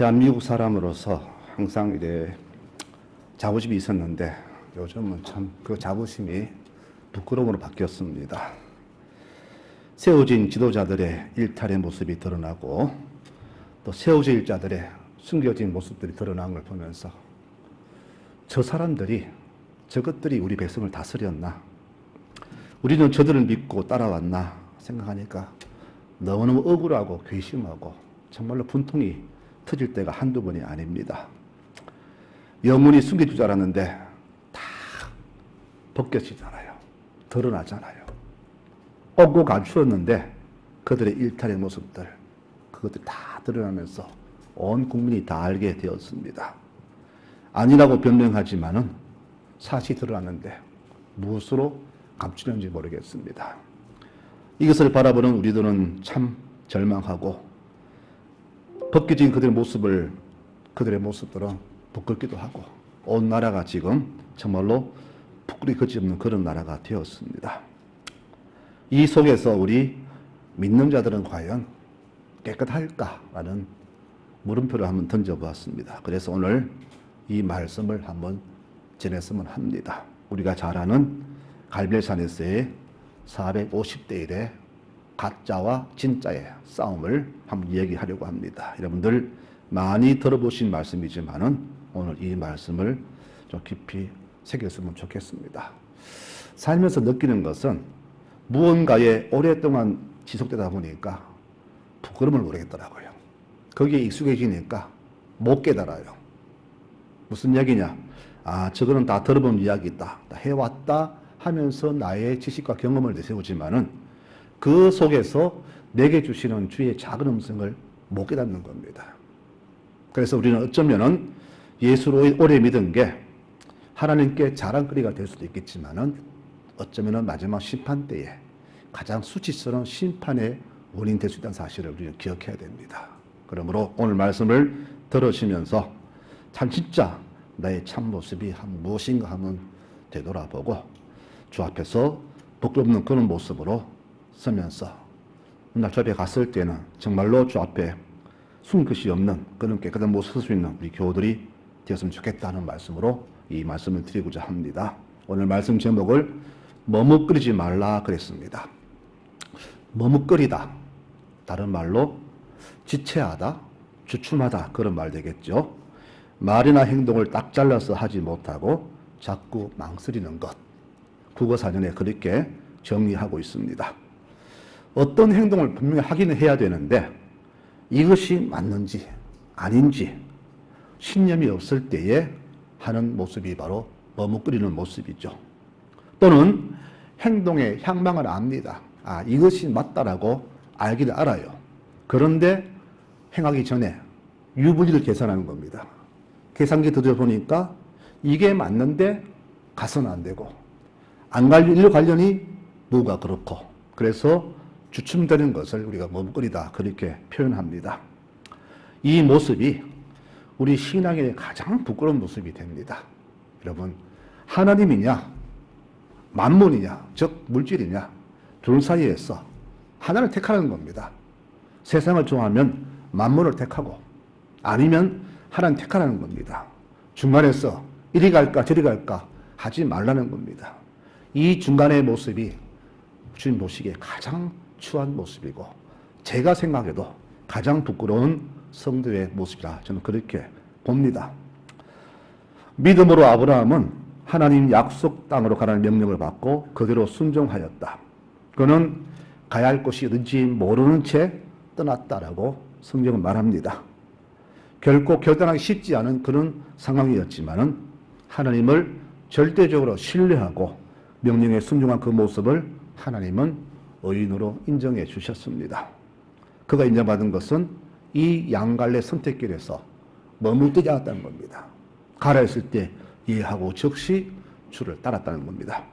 대한민국 사람으로서 항상 이래 자부심이 있었는데 요즘은 참 그 자부심이 부끄러움으로 바뀌었습니다. 세워진 지도자들의 일탈의 모습이 드러나고 또 세워질 자들의 숨겨진 모습들이 드러난 걸 보면서 저 사람들이 저것들이 우리 백성을 다스렸나? 우리는 저들을 믿고 따라왔나? 생각하니까 너무너무 억울하고 괘씸하고 정말로 분통이 터질 때가 한두 번이 아닙니다. 영혼이 숨겨질 줄 알았는데 다 벗겨지잖아요. 드러나잖아요. 얻고 감추었는데 그들의 일탈의 모습들, 그것들이 다 드러나면서 온 국민이 다 알게 되었습니다. 아니라고 변명하지만은 사실이 드러났는데 무엇으로 감추는지 모르겠습니다. 이것을 바라보는 우리들은 참 절망하고 벗겨진 그들의 모습들은 부끄럽기도 하고 온 나라가 지금 정말로 부끄러이 거침없는 그런 나라가 되었습니다. 이 속에서 우리 믿는 자들은 과연 깨끗할까라는 물음표를 한번 던져보았습니다. 그래서 오늘 이 말씀을 한번 전했으면 합니다. 우리가 잘 아는 갈멜산에서의 450대 1의 가짜와 진짜의 싸움을 한번 얘기하려고 합니다. 여러분들 많이 들어보신 말씀이지만은 오늘 이 말씀을 좀 깊이 새겼으면 좋겠습니다. 살면서 느끼는 것은 무언가에 오랫동안 지속되다 보니까 부끄러움을 모르겠더라고요. 거기에 익숙해지니까 못 깨달아요. 무슨 이야기냐? 아, 저거는 다 들어본 이야기다. 다 해왔다 하면서 나의 지식과 경험을 내세우지만은 그 속에서 내게 주시는 주의 작은 음성을 못 깨닫는 겁니다. 그래서 우리는 어쩌면은 예수를 오래 믿은 게 하나님께 자랑거리가 될 수도 있겠지만은 어쩌면은 마지막 심판 때에 가장 수치스러운 심판의 원인 될 수 있다는 사실을 우리는 기억해야 됩니다. 그러므로 오늘 말씀을 들으시면서 참 진짜 나의 참 모습이 무엇인가 한번 되돌아보고 주 앞에서 부끄럽는 그런 모습으로 서면서 날 주 앞에 갔을 때는 정말로 주 앞에 숨 것이 없는 그런 깨끗한 모습을 쓸 수 있는 우리 교우들이 되었으면 좋겠다는 말씀으로 이 말씀을 드리고자 합니다. 오늘 말씀 제목을 머뭇거리지 말라 그랬습니다. 머뭇거리다, 다른 말로 지체하다, 주춤하다 그런 말 되겠죠. 말이나 행동을 딱 잘라서 하지 못하고 자꾸 망설이는 것. 국어사전에 그렇게 정리하고 있습니다. 어떤 행동을 분명히 하기는 해야 되는데 이것이 맞는지 아닌지 신념이 없을 때에 하는 모습이 바로 머뭇거리는 모습이죠. 또는 행동의 향방을 압니다. 아, 이것이 맞다라고 알기를 알아요. 그런데 행하기 전에 유불리를 계산하는 겁니다. 계산기 들여보니까 이게 맞는데 가서는 안 되고 안 갈 일로 관련이 뭐가 그렇고 그래서 주춤되는 것을 우리가 머뭇거리다 그렇게 표현합니다. 이 모습이 우리 신앙의 가장 부끄러운 모습이 됩니다. 여러분, 하나님이냐 만몬이냐 즉 물질이냐 둘 사이에서 하나를 택하는 겁니다. 세상을 좋아하면 만몬을 택하고 아니면 하나는 택하라는 겁니다. 중간에서 이리 갈까 저리 갈까 하지 말라는 겁니다. 이 중간의 모습이 주님 보시기에 가장 추한 모습이고 제가 생각해도 가장 부끄러운 성도의 모습이라 저는 그렇게 봅니다. 믿음으로 아브라함은 하나님 약속 땅으로 가라는 명령을 받고 그대로 순종하였다. 그는 가야 할 곳이 어딘지 모르는 채 떠났다라고 성경은 말합니다. 결코 결단하기 쉽지 않은 그런 상황이었지만은 하나님을 절대적으로 신뢰하고 명령에 순종한 그 모습을 하나님은 의인으로 인정해 주셨습니다. 그가 인정받은 것은 이 양갈래 선택길에서 머물지 않았다는 겁니다. 가라 했을 때 이해하고 즉시 주를 따랐다는 겁니다.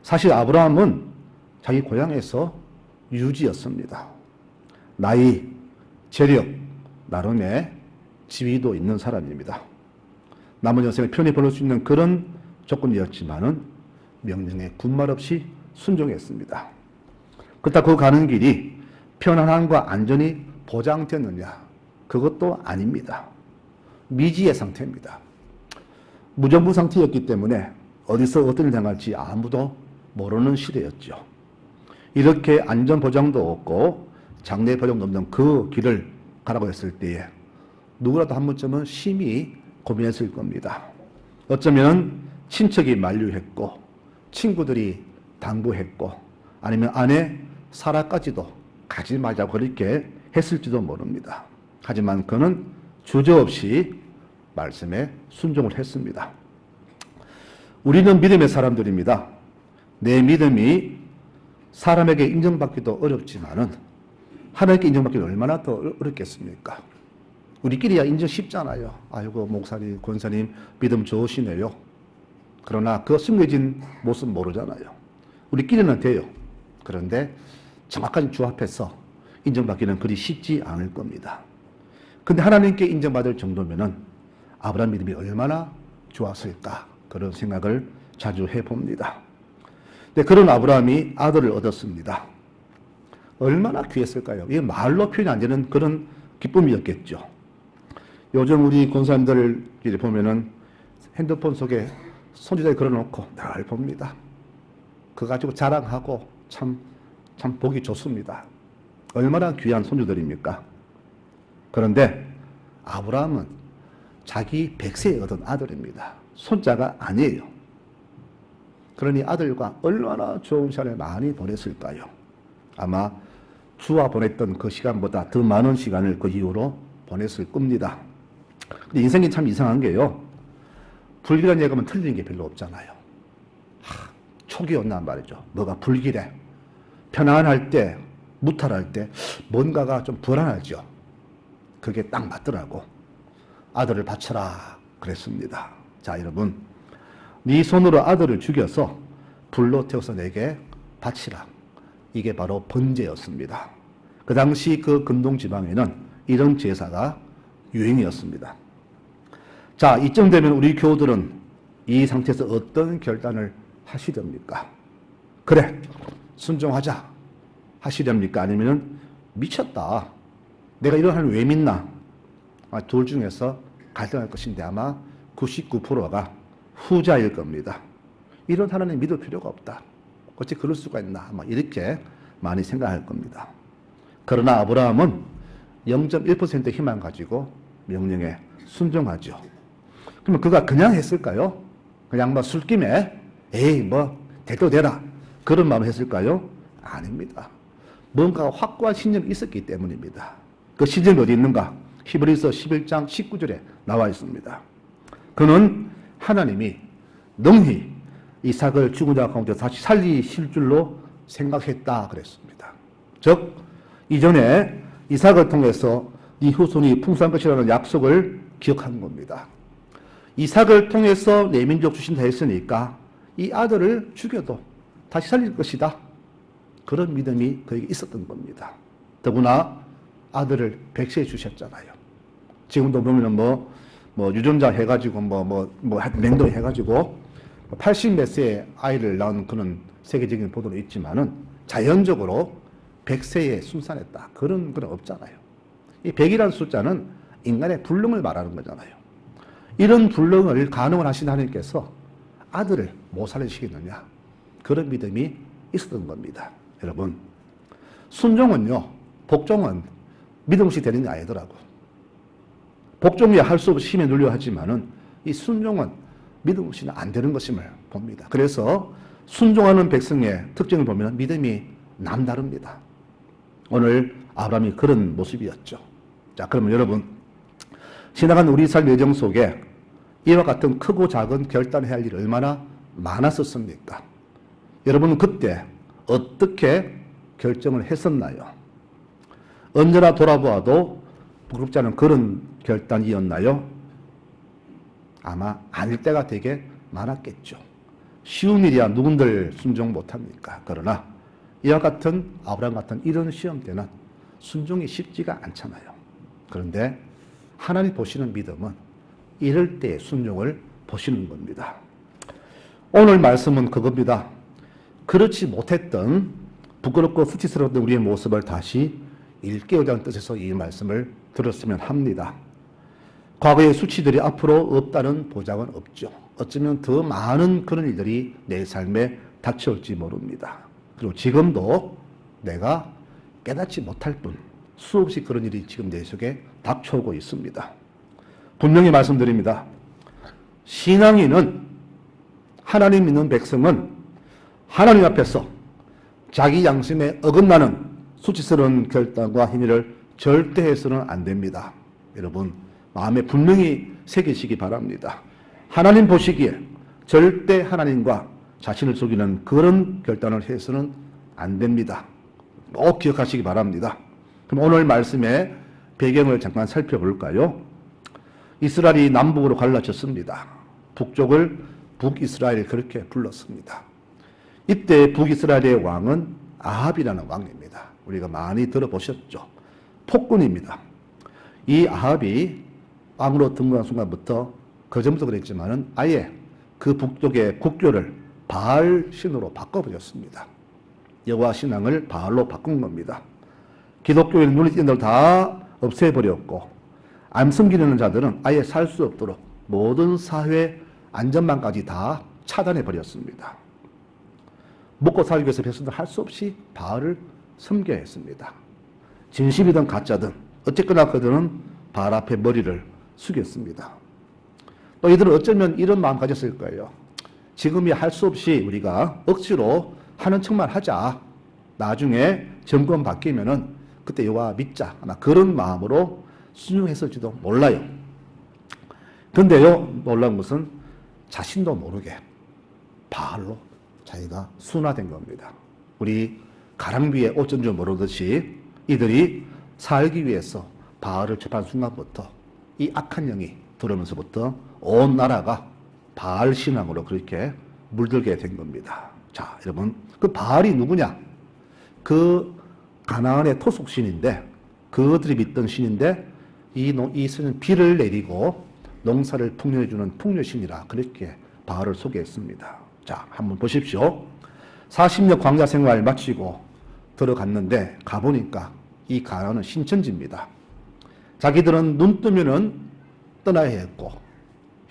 사실 아브라함은 자기 고향에서 유지였습니다. 나이, 재력, 나름의 지위도 있는 사람입니다. 남은 여생을 편히 보낼 수 있는 그런 조건이었지만은 명령에 군말 없이 순종했습니다. 그렇다 그 가는 길이 편안함과 안전이 보장되느냐? 그것도 아닙니다. 미지의 상태입니다. 무정부 상태였기 때문에 어디서 어떤 일이 당할지 아무도 모르는 시대였죠. 이렇게 안전보장도 없고 장래 보장도 없는 그 길을 가라고 했을 때에 누구라도 한 번쯤은 심히 고민했을 겁니다. 어쩌면 친척이 만류했고 친구들이 당부했고 아니면 아내 사라까지도 가지 말자고 그렇게 했을지도 모릅니다. 하지만 그는 주저없이 말씀에 순종을 했습니다. 우리는 믿음의 사람들입니다. 내 믿음이 사람에게 인정받기도 어렵지만은 하나님께 인정받기는 얼마나 더 어렵겠습니까? 우리끼리야 인정 쉽잖아요. 아이고 목사님, 권사님 믿음 좋으시네요. 그러나 그 숨겨진 모습 모르잖아요. 우리끼리는 돼요. 그런데 정확한 주 앞에서 인정받기는 그리 쉽지 않을 겁니다. 근데 하나님께 인정받을 정도면은 아브라함 믿음이 얼마나 좋았을까 그런 생각을 자주 해봅니다. 근데 그런 아브라함이 아들을 얻었습니다. 얼마나 귀했을까요? 이게 말로 표현이 안 되는 그런 기쁨이었겠죠. 요즘 우리 권사님들끼리 보면은 핸드폰 속에 손주들 걸어놓고 늘 봅니다. 그거 가지고 자랑하고 참 보기 좋습니다. 얼마나 귀한 손주들입니까? 그런데 아브라함은 자기 100세에 얻은 아들입니다. 손자가 아니에요. 그러니 아들과 얼마나 좋은 시간을 많이 보냈을까요? 아마 주와 보냈던 그 시간보다 더 많은 시간을 그 이후로 보냈을 겁니다. 근데 인생이 참 이상한 게요. 불길한 얘기하면 틀리는 게 별로 없잖아요. 촉이 온단 말이죠. 뭐가 불길해. 편안할 때, 무탈할 때 뭔가가 좀 불안하죠. 그게 딱 맞더라고. 아들을 바쳐라 그랬습니다. 자 여러분, 네 손으로 아들을 죽여서 불로 태워서 내게 바치라. 이게 바로 번제였습니다. 그 당시 그 근동 지방에는 이런 제사가 유행이었습니다. 자, 이쯤 되면 우리 교우들은 이 상태에서 어떤 결단을 하시렵니까? 그래, 순종하자 하시렵니까? 아니면 미쳤다. 내가 이런 하나님 왜 믿나? 둘 중에서 갈등할 것인데 아마 99%가 후자일 겁니다. 이런 하나님 믿을 필요가 없다. 어찌 그럴 수가 있나? 이렇게 많이 생각할 겁니다. 그러나 아브라함은 0.1% 힘만 가지고 명령에 순종하죠. 그러면 그가 그냥 했을까요? 그냥 술김에 에이 대도 되라 그런 마음을 했을까요? 아닙니다. 뭔가 확고한 신념이 있었기 때문입니다. 그 신념이 어디 있는가? 히브리서 11장 19절에 나와 있습니다. 그는 하나님이 능히 이삭을 죽은 자 가운데 다시 살리실 줄로 생각했다 그랬습니다. 즉 이전에 이삭을 통해서 네 후손이 풍성한 것이라는 약속을 기억한 겁니다. 이삭을 통해서 내 민족 주신다 했으니까 이 아들을 죽여도 다시 살릴 것이다. 그런 믿음이 그에게 있었던 겁니다. 더구나 아들을 100세에 주셨잖아요. 지금도 보면은 유전자 해가지고 맹도 해가지고 80몇 세의 아이를 낳은 그런 세계적인 보도도 있지만은 자연적으로 100세에 순산했다. 그런 건 없잖아요. 이 100이라는 숫자는 인간의 불능을 말하는 거잖아요. 이런 불능을 가능을 하신 하나님께서 아들을 못 살리시겠느냐. 그런 믿음이 있었던 겁니다. 여러분, 순종은요, 복종은 믿음 없이 되는 게 아니더라고. 복종이야 할 수 없이 힘에 눌려 하지만은 이 순종은 믿음 없이는 안 되는 것임을 봅니다. 그래서 순종하는 백성의 특징을 보면 믿음이 남다릅니다. 오늘 아브라함이 그런 모습이었죠. 자, 그러면 여러분, 지나간 우리 삶 여정 속에 이와 같은 크고 작은 결단해야 할 일이 얼마나 많았었습니까? 여러분은 그때 어떻게 결정을 했었나요? 언제나 돌아보아도 부끄럽지 않은 그런 결단이었나요? 아마 아닐 때가 되게 많았겠죠. 쉬운 일이야 누군들 순종 못합니까? 그러나 이와 같은 아브라함 같은 이런 시험 때는 순종이 쉽지가 않잖아요. 그런데 하나님 보시는 믿음은 이럴 때 순종을 보시는 겁니다. 오늘 말씀은 그겁니다. 그렇지 못했던 부끄럽고 수치스러웠던 우리의 모습을 다시 일깨우자는 뜻에서 이 말씀을 들었으면 합니다. 과거의 수치들이 앞으로 없다는 보장은 없죠. 어쩌면 더 많은 그런 일들이 내 삶에 닥쳐올지 모릅니다. 그리고 지금도 내가 깨닫지 못할 뿐 수없이 그런 일이 지금 내 속에 닥쳐오고 있습니다. 분명히 말씀드립니다. 신앙인은, 하나님 믿는 백성은 하나님 앞에서 자기 양심에 어긋나는 수치스러운 결단과 행위를 절대 해서는 안 됩니다. 여러분 마음에 분명히 새기시기 바랍니다. 하나님 보시기에 절대 하나님과 자신을 속이는 그런 결단을 해서는 안 됩니다. 꼭 기억하시기 바랍니다. 그럼 오늘 말씀의 배경을 잠깐 살펴볼까요? 이스라엘이 남북으로 갈라졌습니다. 북쪽을 북이스라엘 그렇게 불렀습니다. 이때 북이스라엘의 왕은 아합이라는 왕입니다. 우리가 많이 들어보셨죠. 폭군입니다. 이 아합이 왕으로 등극한 순간부터 그전부터 그랬지만은 아예 그 북쪽의 국교를 바알 신으로 바꿔버렸습니다. 여호와 신앙을 바알로 바꾼 겁니다. 기독교의 눈에 띄는 걸 다 없애버렸고 안 섬기는 자들은 아예 살 수 없도록 모든 사회 안전망까지 다 차단해버렸습니다. 먹고 살기 위해서 백성들 할 수 없이 바알을 섬겨야 했습니다. 진심이든 가짜든 어쨌거나 그들은 바알 앞에 머리를 숙였습니다. 또 이들은 어쩌면 이런 마음 가졌을 거예요. 지금이 할 수 없이 우리가 억지로 하는 척만 하자. 나중에 정권 바뀌면은 그때 여호와 믿자. 아마 그런 마음으로 순종했을지도 몰라요. 근데요, 놀라운 것은 자신도 모르게 바알로 자기가 순화된 겁니다. 우리 가랑비에 옷 젖은 줄 모르듯이 이들이 살기 위해서 바알을 접한 순간부터 이 악한 영이 들어오면서부터 온 나라가 바알 신앙으로 그렇게 물들게 된 겁니다. 자, 여러분, 그 바알이 누구냐? 그 가나안의 토속 신인데, 그들이 믿던 신인데, 이 신은 비를 내리고 농사를 풍년해주는 풍요신이라 그렇게 바알을 소개했습니다. 자, 한번 보십시오. 40년 광야 생활 마치고 들어갔는데 가보니까 이 가나안은 신천지입니다. 자기들은 눈 뜨면은 떠나야 했고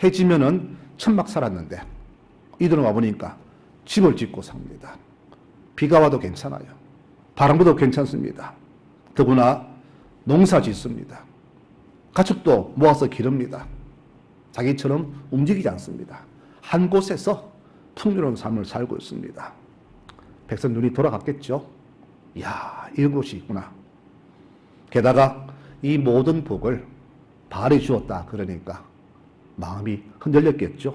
해 지면은 천막 살았는데 이들은 와보니까 집을 짓고 삽니다. 비가 와도 괜찮아요. 바람 불어도 괜찮습니다. 더구나 농사 짓습니다. 가축도 모아서 기릅니다. 자기처럼 움직이지 않습니다. 한 곳에서 풍요로운 삶을 살고 있습니다. 백성 눈이 돌아갔겠죠. 이야, 이런 곳이 있구나. 게다가 이 모든 복을 바알이 주었다 그러니까 마음이 흔들렸겠죠.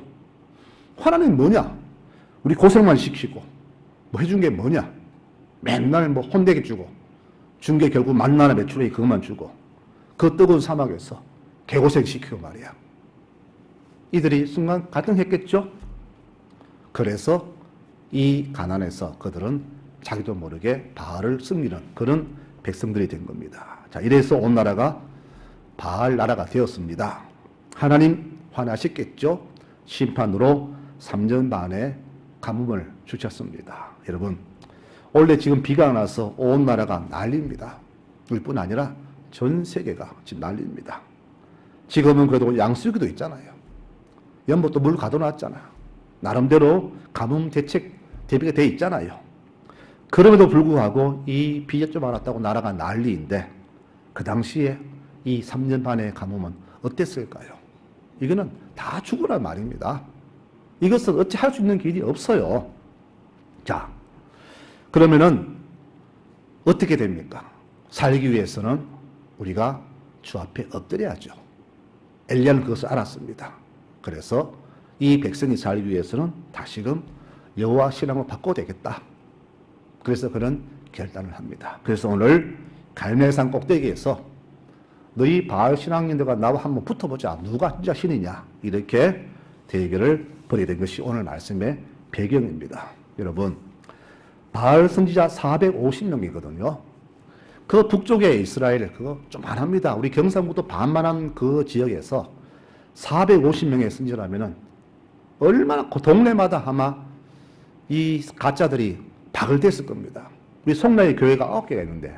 하나님 뭐냐? 우리 고생만 시키고 뭐 해준 게 뭐냐? 맨날 뭐 혼내게 주고 준 게 결국 만나나 매출에 그것만 주고 그 뜨거운 사막에서 개고생 시키고 말이야. 이들이 순간 갈등했겠죠. 그래서 이 가난에서 그들은 자기도 모르게 바알을 섬기는 그런 백성들이 된 겁니다. 자, 이래서 온 나라가 바알 나라가 되었습니다. 하나님 화나셨겠죠. 심판으로 3년 반의 가뭄을 주셨습니다. 여러분, 원래 지금 비가 나서 온 나라가 난리입니다. 우리뿐 아니라 전 세계가 지금 난리입니다. 지금은 그래도 양수기도 있잖아요. 연못도 물 가둬놨잖아. 나름대로 가뭄 대책 대비가 돼 있잖아요. 그럼에도 불구하고 이 비가 좀 많았다고 나라가 난리인데 그 당시에 이 3년 반의 가뭄은 어땠을까요? 이거는 다 죽으란 말입니다. 이것은 어찌 할 수 있는 길이 없어요. 자, 그러면은 어떻게 됩니까? 살기 위해서는 우리가 주 앞에 엎드려야죠. 엘리야는 그것을 알았습니다. 그래서 이 백성이 살기 위해서는 다시금 여호와 신앙을 바꿔야 되겠다. 그래서 그는 결단을 합니다. 그래서 오늘 갈멜산 꼭대기에서 너희 바알 신앙인들과 나와 한번 붙어보자. 누가 진짜 신이냐. 이렇게 대결을 벌이게 된 것이 오늘 말씀의 배경입니다. 여러분, 바알 선지자 450명이거든요. 그 북쪽에 이스라엘 그거 좀 많합니다. 우리 경상북도 반만한 그 지역에서 450명의 선지자라면은 얼마나 그 동네마다 아마 이 가짜들이 박을 댔을 겁니다. 우리 송라의 교회가 9개가 있는데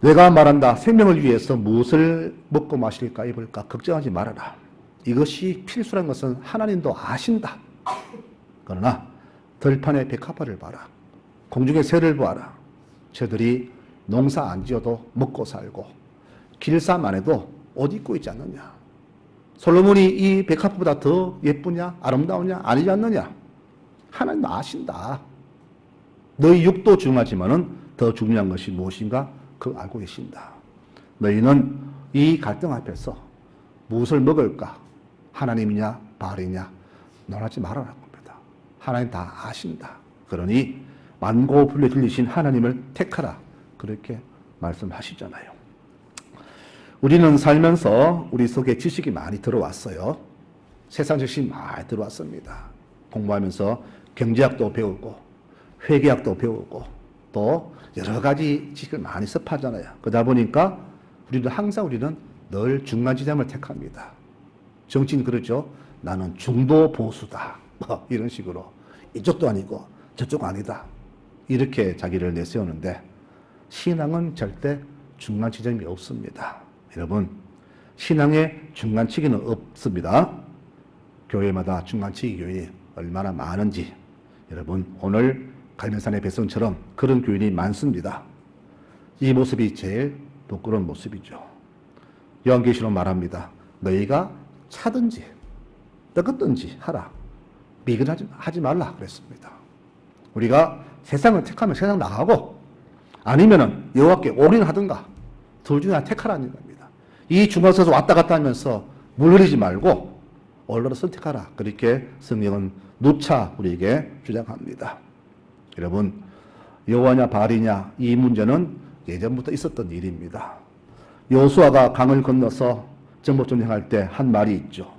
내가 말한다. 생명을 위해서 무엇을 먹고 마실까 입을까 걱정하지 말아라. 이것이 필수란 것은 하나님도 아신다. 그러나 들판의 백합화를 봐라. 공중의 새를 보아라. 저들이 농사 안 지어도 먹고 살고 길쌈 안에도 옷 입고 있지 않느냐. 솔로몬이 이 백합보다 더 예쁘냐 아름다우냐 아니지 않느냐. 하나님도 아신다. 너희 육도 중요하지만은 더 중요한 것이 무엇인가 그거 알고 계신다. 너희는 이 갈등 앞에서 무엇을 먹을까 하나님이냐 바알이냐 논하지 말아라 겁니다. 하나님 다 아신다. 그러니 만고불변 진리신 하나님을 택하라 그렇게 말씀하시잖아요. 우리는 살면서 우리 속에 지식이 많이 들어왔어요. 세상 지식이 많이 들어왔습니다. 공부하면서 경제학도 배우고 회계학도 배우고 또 여러 가지 지식을 많이 습하잖아요. 그러다 보니까 우리는 늘 중간 지점을 택합니다. 정치인 그러죠. 나는 중도 보수다. 뭐 이런 식으로 이쪽도 아니고 저쪽 아니다. 이렇게 자기를 내세우는데 신앙은 절대 중간 지점이 없습니다. 여러분 신앙에 중간치기는 없습니다. 교회마다 중간치기 교인이 얼마나 많은지 여러분 오늘 갈매산의 백성처럼 그런 교인이 많습니다. 이 모습이 제일 부끄러운 모습이죠. 요한계시록 말합니다. 너희가 차든지 뜨겁든지 하라. 미련하지 말라 그랬습니다. 우리가 세상을 택하면 세상 나가고 아니면은 여호와께 올인하든가 둘 중에 하나 택하라는 겁니다. 이 중간에서 왔다 갔다 하면서 물 흐리지 말고 언론을 선택하라. 그렇게 성경은 누차 우리에게 주장합니다. 여러분 여호와냐 바알이냐 이 문제는 예전부터 있었던 일입니다. 여호수아가 강을 건너서 정복전쟁할 때 한 말이 있죠.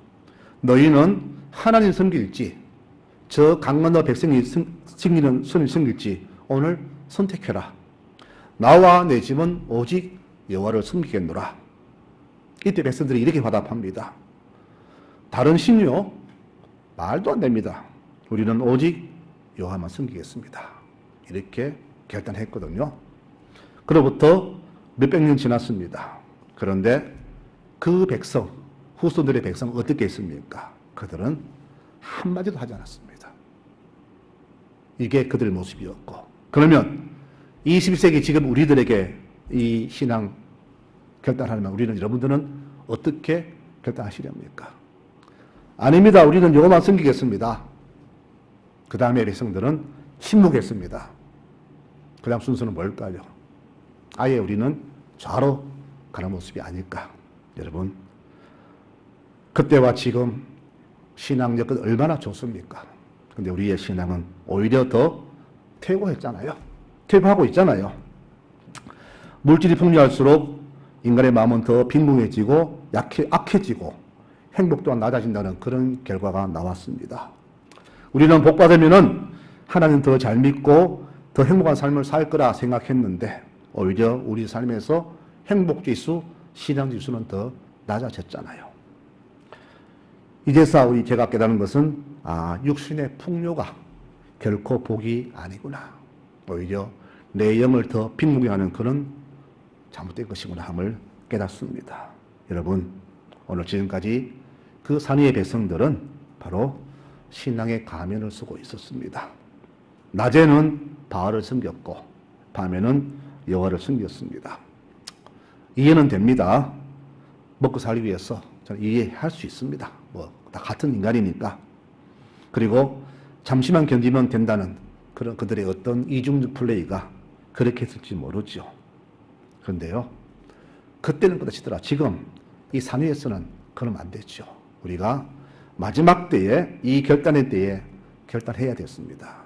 너희는 하나님 섬길지 저 강 건너 백성이 섬기는 손을 섬길지 오늘 선택해라. 나와 내 집은 오직 여호와를 섬기겠노라. 이때 백성들이 이렇게 화답합니다. 다른 신요 말도 안 됩니다. 우리는 오직 여호와만 섬기겠습니다. 이렇게 결단했거든요. 그로부터 몇백 년 지났습니다. 그런데 그 백성, 후손들의 백성은 어떻게 했습니까? 그들은 한마디도 하지 않았습니다. 이게 그들의 모습이었고 그러면 21세기 지금 우리들에게 이 신앙 결단하려면 우리는 여러분들은 어떻게 결단하시렵니까? 아닙니다. 우리는 여호와만 섬기겠습니다. 그 다음에 백성들은 침묵했습니다. 그 다음 순서는 뭘까요? 아예 우리는 좌로 가는 모습이 아닐까. 여러분 그때와 지금 신앙 여건 얼마나 좋습니까? 근데 우리의 신앙은 오히려 더 퇴보했잖아요. 퇴보하고 있잖아요. 물질이 풍요할수록 인간의 마음은 더 빈궁해지고 악해지고 행복 또한 낮아진다는 그런 결과가 나왔습니다. 우리는 복 받으면은 하나님 더 잘 믿고 더 행복한 삶을 살 거라 생각했는데 오히려 우리 삶에서 행복지수, 신앙지수는 더 낮아졌잖아요. 이제서 제가 깨달은 것은 육신의 풍요가 결코 복이 아니구나. 오히려 내 영을 더 빈궁하게 하는 그런 잘못된 것이구나 함을 깨닫습니다. 여러분 오늘 지금까지 그 산위의 백성들은 바로 신앙의 가면을 쓰고 있었습니다. 낮에는 바알을 섬겼고 밤에는 여호와를 섬겼습니다. 이해는 됩니다. 먹고 살기 위해서 저는 이해할 수 있습니다. 뭐 다 같은 인간이니까. 그리고 잠시만 견디면 된다는 그런 그들의 어떤 이중적 플레이가 그렇게 했을지 모르죠. 그런데요, 그때는 그렇지더라. 지금 이 산위에서는 그러면 안 되죠. 우리가 마지막 때에 이 결단의 때에 결단해야 됐습니다.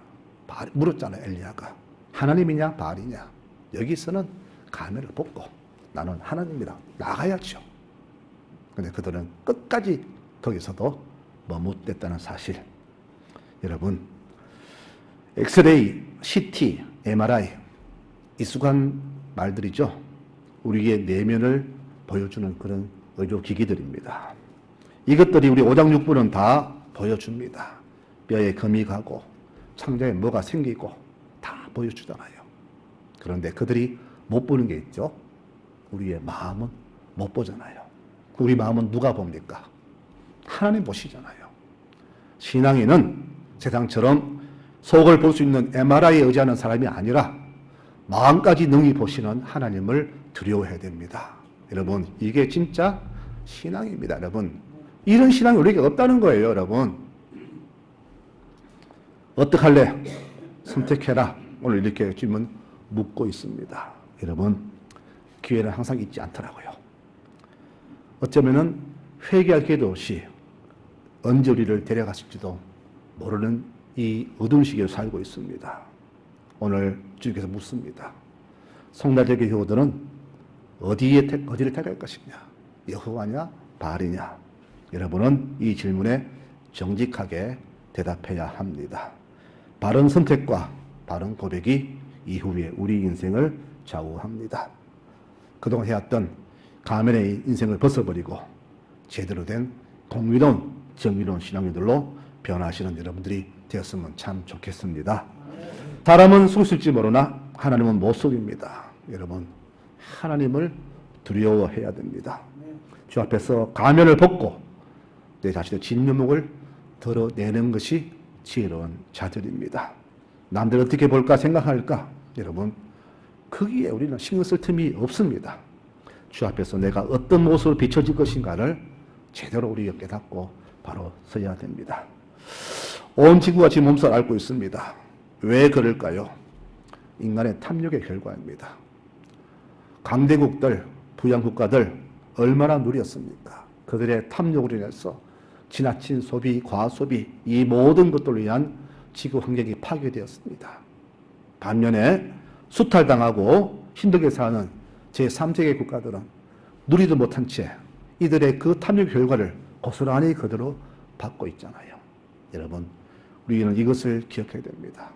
물었잖아요. 엘리야가 하나님이냐 바알이냐. 여기서는 가면을 벗고 나는 하나님이라 나가야죠. 근데 그들은 끝까지 거기서도 머뭇댔다는 사실. 여러분 엑스레이, CT, MRI 익숙한 말들이죠. 우리의 내면을 보여주는 그런 의료기기들입니다. 이것들이 우리 오장육부는 다 보여줍니다. 뼈에 금이 가고 창자에 뭐가 생기고 다 보여주잖아요. 그런데 그들이 못 보는 게 있죠. 우리의 마음은 못 보잖아요. 우리 마음은 누가 봅니까? 하나님 보시잖아요. 신앙인은 세상처럼 속을 볼 수 있는 MRI에 의지하는 사람이 아니라 마음까지 능히 보시는 하나님을 두려워해야 됩니다. 여러분, 이게 진짜 신앙입니다. 여러분, 이런 신앙이 우리에게 없다는 거예요. 여러분, 어떡할래? 선택해라. 오늘 이렇게 질문 묻고 있습니다. 여러분, 기회는 항상 있지 않더라고요. 어쩌면은 회개할 기회도 없이 언제 우리를 데려갔을지도 모르는 이 어두운 시기에 살고 있습니다. 오늘 주님께서 묻습니다. 송달제교 교우들은 어디를 택할 것이냐? 여호와냐? 바알이냐? 여러분은 이 질문에 정직하게 대답해야 합니다. 바른 선택과 바른 고백이 이후에 우리 인생을 좌우합니다. 그동안 해왔던 가면의 인생을 벗어버리고 제대로 된 공의로운 정의로운 신앙인들로 변화하시는 여러분들이 되었으면 참 좋겠습니다. 사람은 속일지 모르나 하나님은 못 속입니다. 여러분, 하나님을 두려워해야 됩니다. 주 앞에서 가면을 벗고 내 자신의 진면목을 드러내는 것이 지혜로운 자들입니다. 남들 어떻게 볼까 생각할까? 여러분, 거기에 우리는 신경 쓸 틈이 없습니다. 주 앞에서 내가 어떤 모습으로 비춰질 것인가를 제대로 우리가 깨닫고 바로 서야 됩니다. 온 지구가 지금 몸살 앓고 있습니다. 왜 그럴까요? 인간의 탐욕의 결과입니다. 강대국들, 부양국가들 얼마나 누렸습니까? 그들의 탐욕으로 인해서 지나친 소비, 과소비, 이 모든 것들로 인한 지구 환경이 파괴되었습니다. 반면에 수탈당하고 힘들게 사는 제3세계 국가들은 누리도 못한 채 이들의 그 탐욕 결과를 고스란히 그대로 받고 있잖아요. 여러분, 우리는 이것을 기억해야 됩니다.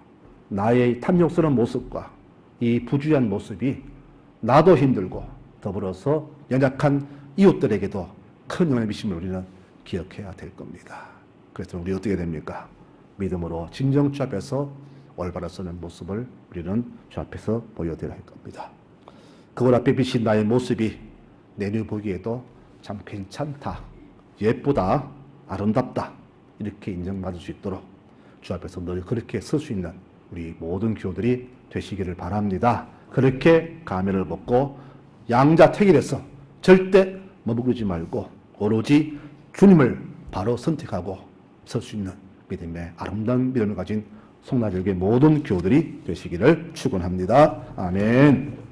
나의 탐욕스러운 모습과 이 부주의한 모습이 나도 힘들고 더불어서 연약한 이웃들에게도 큰 영향을 미침을 우리는 기억해야 될 겁니다. 그래서 우리 어떻게 됩니까? 믿음으로 진정 주 앞에서 올바로 서는 모습을 우리는 주 앞에서 보여드려야 할 겁니다. 그걸 앞에 비친 나의 모습이 내눈 보기에도 참 괜찮다, 예쁘다, 아름답다 이렇게 인정받을 수 있도록 주 앞에서 늘 그렇게 설 수 있는 우리 모든 교우들이 되시기를 바랍니다. 그렇게 가면을 벗고 양자택일해서 절대 머무르지 말고 오로지 주님을 바로 선택하고 설 수 있는 믿음의 아름다운 믿음을 가진 송나들교의 모든 교우들이 되시기를 축원합니다. 아멘.